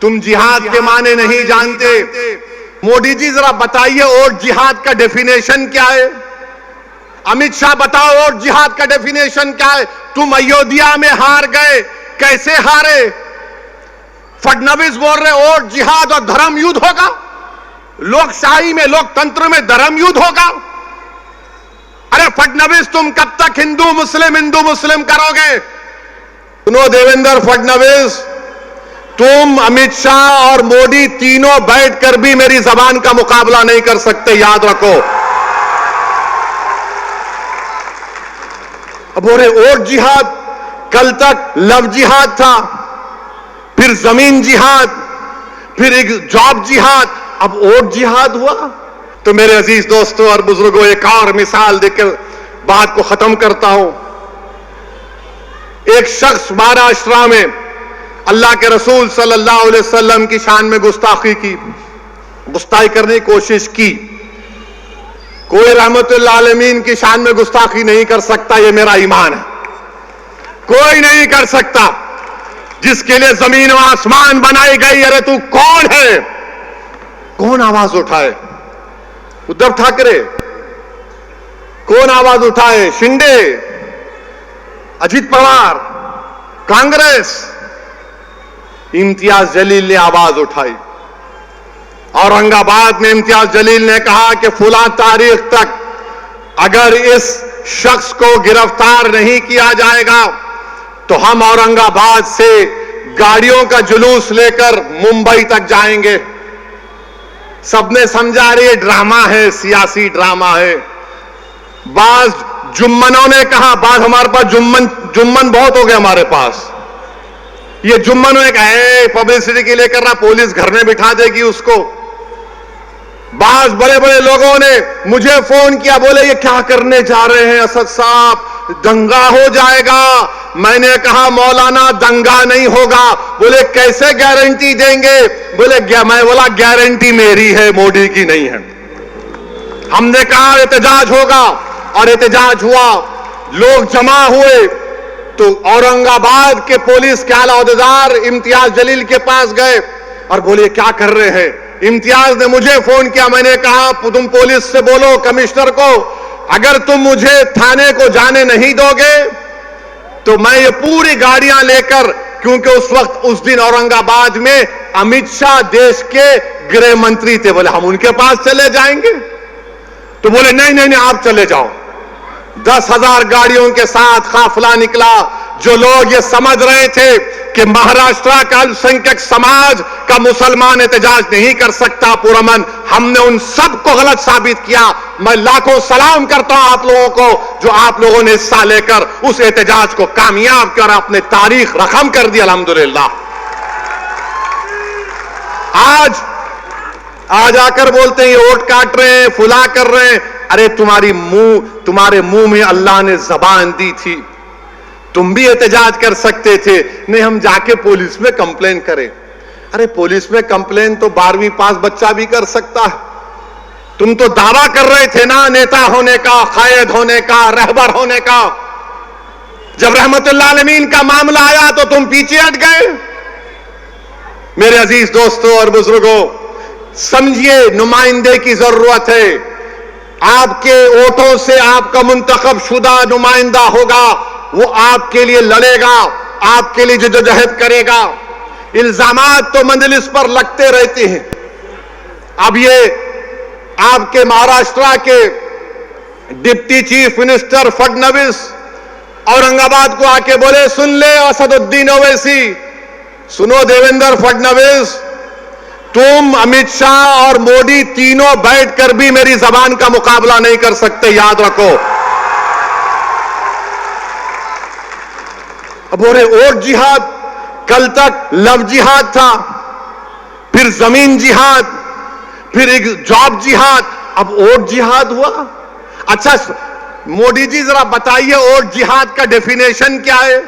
तुम जिहाद के माने नहीं जानते। मोदी जी जरा बताइए और जिहाद का डेफिनेशन क्या है? अमित शाह बताओ और जिहाद का डेफिनेशन क्या है? तुम अयोध्या में हार गए, कैसे हारे? फडणवीस बोल रहे और जिहाद और धर्म युद्ध होगा। लोकशाही में, लोकतंत्र में धर्म युद्ध होगा। अरे फडणवीस, तुम कब तक हिंदू मुस्लिम करोगे? सुनो देवेंद्र फडणवीस, तुम अमित शाह और मोदी तीनों बैठकर भी मेरी जबान का मुकाबला नहीं कर सकते, याद रखो। अब बोले और जिहाद, कल तक लव जिहाद था, फिर जमीन जिहाद, फिर एक जॉब जिहाद, अब और जिहाद हुआ। तो मेरे अजीज दोस्तों और बुजुर्गों, एक और मिसाल देकर बात को खत्म करता हूं। एक शख्स महाराष्ट्र में अल्लाह के रसूल सल्लल्लाहु अलैहि वसल्लम की शान में गुस्ताखी करने की कोशिश की। कोई रहमतुल आलमीन की शान में गुस्ताखी नहीं कर सकता, यह मेरा ईमान है। कोई नहीं कर सकता, जिसके लिए जमीन और आसमान बनाई गई। अरे तू कौन है? कौन आवाज उठाए? उद्धव ठाकरे? कौन आवाज उठाए? शिंदे, अजित पवार, कांग्रेस? इम्तियाज जलील ने आवाज उठाई। औरंगाबाद में इम्तियाज जलील ने कहा कि फुला तारीख तक अगर इस शख्स को गिरफ्तार नहीं किया जाएगा तो हम औरंगाबाद से गाड़ियों का जुलूस लेकर मुंबई तक जाएंगे। सबने समझा रही ड्रामा है, सियासी ड्रामा है। बाज जुम्मनों ने कहा, बाज हमारे पास जुम्मन बहुत हो गए हमारे पास। ये जुम्मनों ने कहा पब्लिसिटी के लिए कर रहा, पुलिस घर में बिठा देगी उसको। बाज बड़े बड़े लोगों ने मुझे फोन किया, बोले ये क्या करने जा रहे हैं असद साहब, दंगा हो जाएगा। मैंने कहा मौलाना दंगा नहीं होगा। बोले कैसे गारंटी देंगे? मैं बोला गारंटी मेरी है, मोदी की नहीं है। हमने कहा एहतजाज होगा और एहतजाज हुआ, लोग जमा हुए। तो औरंगाबाद के पुलिस के आला अहदेदार इम्तियाज जलील के पास गए और बोले क्या कर रहे हैं? इम्तियाज ने मुझे फोन किया। मैंने कहा तुम पुलिस से बोलो कमिश्नर को, अगर तुम मुझे थाने को जाने नहीं दोगे तो मैं ये पूरी गाड़ियां लेकर, क्योंकि उस दिन औरंगाबाद में अमित शाह देश के गृह मंत्री थे, बोले हम उनके पास चले जाएंगे। तो बोले नहीं आप चले जाओ। 10,000 गाड़ियों के साथ काफिला निकला। जो लोग ये समझ रहे थे कि महाराष्ट्र का अल्पसंख्यक समाज का मुसलमान एहतजाज नहीं कर सकता पुरअमन, हमने उन सबको गलत साबित किया। मैं लाखों सलाम करता हूं आप लोगों को, जो आप लोगों ने हिस्सा लेकर उस एहतजाज को कामयाब किया और अपने तारीख रकम कर दी। अल्हम्दुलिल्लाह। आज आकर बोलते हैं ये वोट काट रहे हैं, फुला कर रहे हैं। अरे तुम्हारे मुंह में अल्लाह ने जबान दी थी, तुम भी एहतजाज कर सकते थे। नहीं हम जाके पुलिस में कंप्लेन करें। अरे पुलिस में कंप्लेन तो 12वीं पास बच्चा भी कर सकता है। तुम तो दावा कर रहे थे ना नेता होने का, कायद होने का, रहबर होने का। जब रहमतुल्लाह आलमीन का मामला आया तो तुम पीछे हट गए। मेरे अजीज दोस्तों और बुजुर्गों, समझिए नुमाइंदे की जरूरत है। आपके वोटों से आपका मुंतखब शुदा नुमाइंदा होगा, वो आपके लिए लड़ेगा, आपके लिए जद्दोजहद करेगा। इल्जामात तो मजलिस पर लगते रहते हैं। अब ये आपके महाराष्ट्र के deputy chief minister Fadnavis Aurangabad को आके बोले सुन ले असदुद्दीन ओवैसी, सुनो देवेंद्र फडणवीस, तुम अमित शाह और मोदी तीनों बैठकर भी मेरी जबान का मुकाबला नहीं कर सकते, याद रखो। अब बोले और जिहाद, कल तक लव जिहाद था, फिर जमीन जिहाद, फिर एक जॉब जिहाद, अब और जिहाद हुआ। अच्छा मोदी जी जरा बताइए और जिहाद का डेफिनेशन क्या है?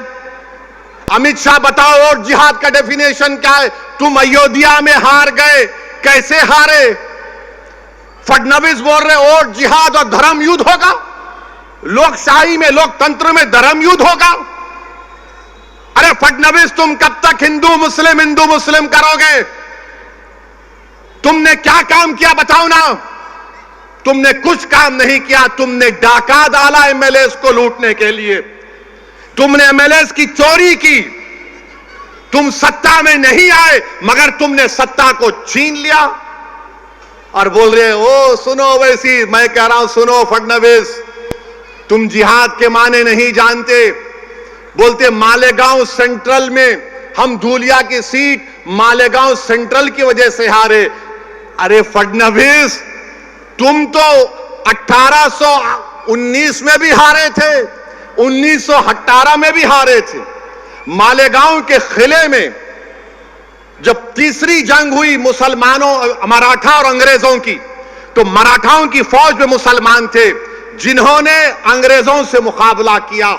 अमित शाह बताओ और जिहाद का डेफिनेशन क्या है? तुम अयोध्या में हार गए, कैसे हारे? फडणवीस बोल रहे और जिहाद और धर्म युद्ध होगा। लोकशाही में, लोकतंत्र में धर्म युद्ध होगा। अरे फडणवीस, तुम कब तक हिंदू मुस्लिम करोगे? तुमने क्या काम किया बताओ ना? तुमने कुछ काम नहीं किया। तुमने डाका डाला एमएलएस को लूटने के लिए, तुमने एमएलएस की चोरी की। तुम सत्ता में नहीं आए मगर तुमने सत्ता को छीन लिया और बोल रहे ओ सुनो वैसी। मैं कह रहा हूं सुनो फडणवीस, तुम जिहाद के माने नहीं जानते। बोलते मालेगांव सेंट्रल में हम धूलिया की सीट मालेगांव सेंट्रल की वजह से हारे। अरे फडणवीस, तुम तो 1819 में भी हारे थे, 1918 में भी हारे थे। मालेगांव के किले में जब तीसरी जंग हुई मुसलमानों, मराठा और अंग्रेजों की, तो मराठाओं की फौज में मुसलमान थे जिन्होंने अंग्रेजों से मुकाबला किया।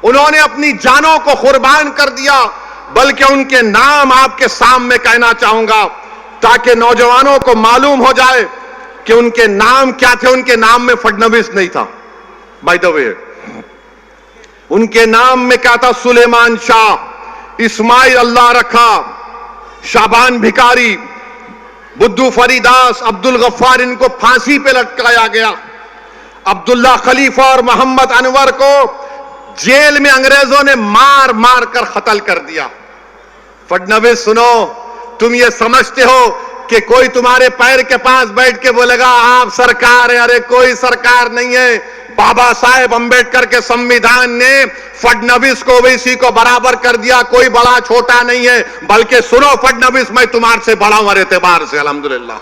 उन्होंने अपनी जानों को कुर्बान कर दिया। बल्कि उनके नाम आपके सामने कहना चाहूंगा ताकि नौजवानों को मालूम हो जाए कि उनके नाम क्या थे। उनके नाम में फडणवीस नहीं था, बाय द वे। उनके नाम में क्या था? सुलेमान शाह, इस्माइल अल्लाह रखा, शाबान भिकारी, बुद्धू फरीदास, अब्दुल गफ्फार। इनको फांसी पे लटकाया गया। अब्दुल्ला खलीफा और मोहम्मद अनवर को जेल में अंग्रेजों ने मार मार कर कत्ल कर दिया। फडणवीस सुनो, तुम ये समझते हो कि कोई तुम्हारे पैर के पास बैठ के बोलेगा आप सरकार है? अरे कोई सरकार नहीं है। बाबा साहेब अंबेडकर के संविधान ने फडणवीस को ओवैसी को बराबर कर दिया। कोई बड़ा छोटा नहीं है। बल्कि सुनो फडणवीस, मैं तुम्हारे से बड़ा हूं हर एतबार से, अल्हम्दुलिल्लाह।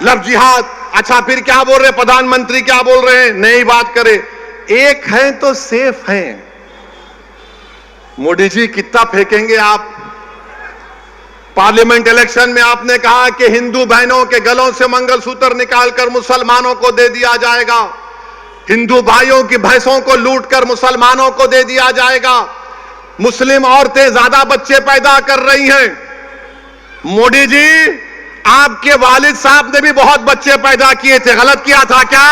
लव जिहाद। अच्छा फिर क्या बोल रहे प्रधानमंत्री? क्या बोल रहे हैं? नई बात करें, एक है तो सेफ है। मोदी जी कितना फेंकेंगे आप? पार्लियामेंट इलेक्शन में आपने कहा कि हिंदू बहनों के गलों से मंगलसूत्र निकालकर मुसलमानों को दे दिया जाएगा, हिंदू भाइयों की भैंसों को लूटकर मुसलमानों को दे दिया जाएगा, मुस्लिम औरतें ज्यादा बच्चे पैदा कर रही हैं। मोदी जी, आपके वालिद साहब ने भी बहुत बच्चे पैदा किए थे, गलत किया था क्या?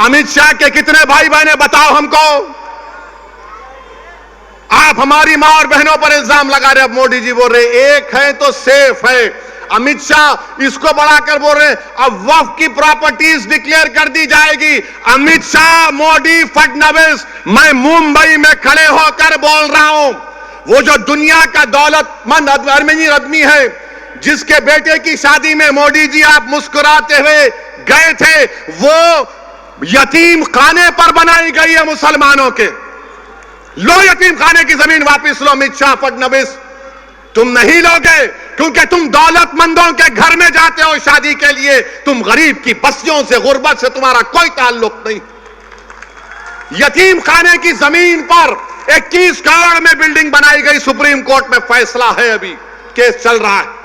अमित शाह के कितने भाई बहने बताओ हमको? आप हमारी मां और बहनों पर इल्जाम लगा रहे। अब मोदी जी बोल रहे एक है तो सेफ है। अमित शाह इसको बढ़ाकर बोल रहे अब वक्फ की प्रॉपर्टीज डिक्लेयर कर दी जाएगी। अमित शाह, मोदी, फडणवीस, मैं मुंबई में खड़े होकर बोल रहा हूं, वो जो दुनिया का दौलतमंद आदमी है जिसके बेटे की शादी में मोदी जी आप मुस्कुराते हुए गए थे, वो यतीम खाने पर बनाई गई है मुसलमानों के। लो यतीम खाने की जमीन वापस लो। अमित शाह, फडणवीस, तुम नहीं लोगे क्योंकि तुम दौलतमंदों के घर में जाते हो शादी के लिए। तुम गरीब की बस्तियों से, गुर्बत से तुम्हारा कोई ताल्लुक नहीं। यतीम खाने की जमीन पर 21 करोड़ में बिल्डिंग बनाई गई। सुप्रीम कोर्ट में फैसला है, अभी केस चल रहा है।